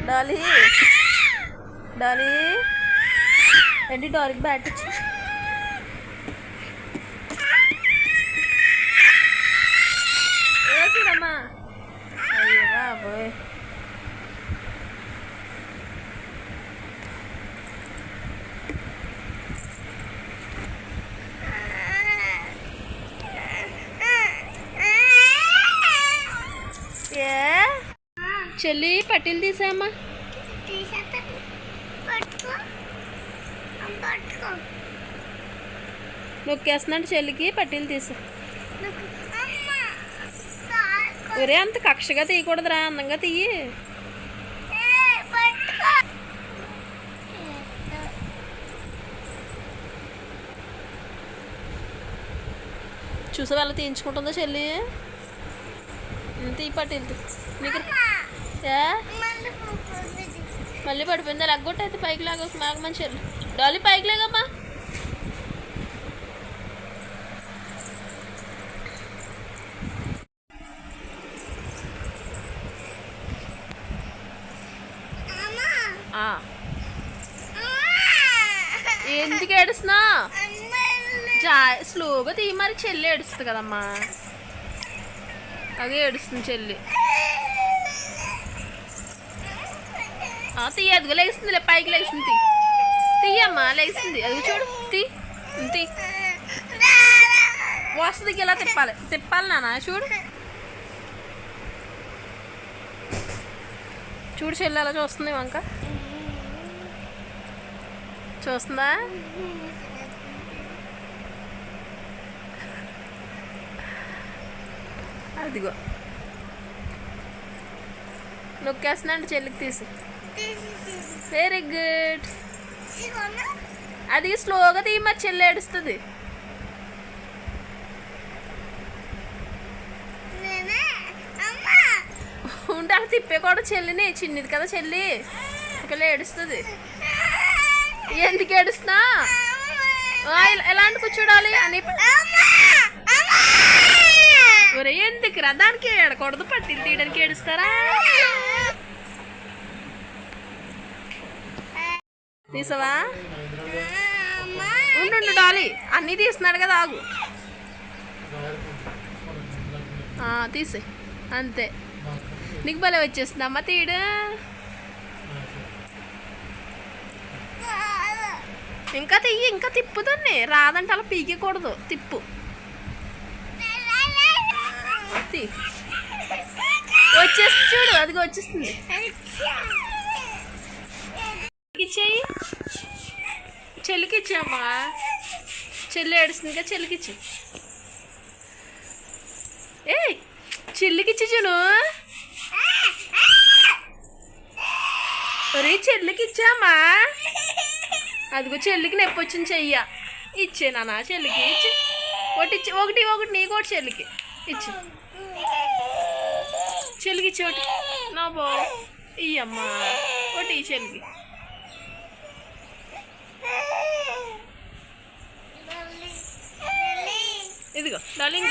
Dolly Dolly ఏంటి డాలీకి bat ఇచ్చి చూడమ్మా. అయ్యో బాబోయ్. చెల్లి పట్టీలు తీసామ్మా. నొక్కేస్తున్నాడు చెల్లికి పట్టీలు తీసా. ఒరే అంత కక్షగా తీయకూడదురా, అందంగా తీయి. చూసా వాళ్ళ తీయించుకుంటుందా చెల్లి. తీ పట్టీలు నీకు మళ్ళీ పడిపోయింది. లగ్గొట్టు అయితే పైకి లాగా మాగమని చెల్లి. డాలీ పైకి లేగమ్మా. ఎందుకు ఏడుస్తున్నా? స్లోగా తీయి, మరి చెల్లి ఏడుస్తుంది కదమ్మా. అదే ఏడుస్తుంది చెల్లి. తీయ, అదిగో లేస్తుంది, పైకి లేస్తుంది. తీయమ్మా, లేస్తుంది. అది చూడు, తీ తీ. వస్తుంది ఇలా తిప్పాలి, తిప్పాలి నాన్న. చూడు చూడు చెల్లి అలా చూస్తుంది. వంక చూస్తుందా? అదిగో నొక్కేస్తున్నాండి చెల్లికి తీసి. Very good. అది స్లోగా తీయి, మరి చెల్లి ఏడుస్తుంది. ఉంటే అలా తిప్పే కూడా చెల్లిని, చిన్నది కదా చెల్లి, ఇక్కడ ఏడుస్తుంది. ఎందుకు ఏడుస్తున్నా? ఎలాంటి కూర్చోడాలి అని. ఒరే ఎందుకురా, దానికి ఏడకూడదు, పట్టీలు తీయడానికి ఏడుస్తారా? తీసావా? ఉండు డాలీ, అన్నీ తీస్తున్నాడు కదా, ఆగు. తీసే అంతే. నీకు భలే వచ్చేస్తుంది అమ్మ తీయడు. ఇంకా తీయి, ఇంకా తిప్పుదాన్ని. రాదంటే అలా పీకకూడదు, తిప్పు. వచ్చేస్తుంది చూడు, అదిగో వచ్చేస్తుంది. ఇచ్చేయి, చెల్లికి ఇచ్చామ్మా. చెల్లి ఏడుస్తుంది కదా, చెల్లికి ఇచ్చి. చెల్లికి ఇచ్చి చూను. ఒరే చెల్లికి ఇచ్చామా. అదిగో చెల్లికి నొప్పి వచ్చింది చెయ్య. ఇచ్చే నాన్న చెల్లికి ఇచ్చి. ఒకటి నీకు ఒకటి చెల్లికి ఇచ్చి. చెల్లికి ఇచ్చి ఒకటి. నా బో ఇయ్యమ్మా, ఒకటి చెల్లికి. ఇదిగో డార్లింగ్.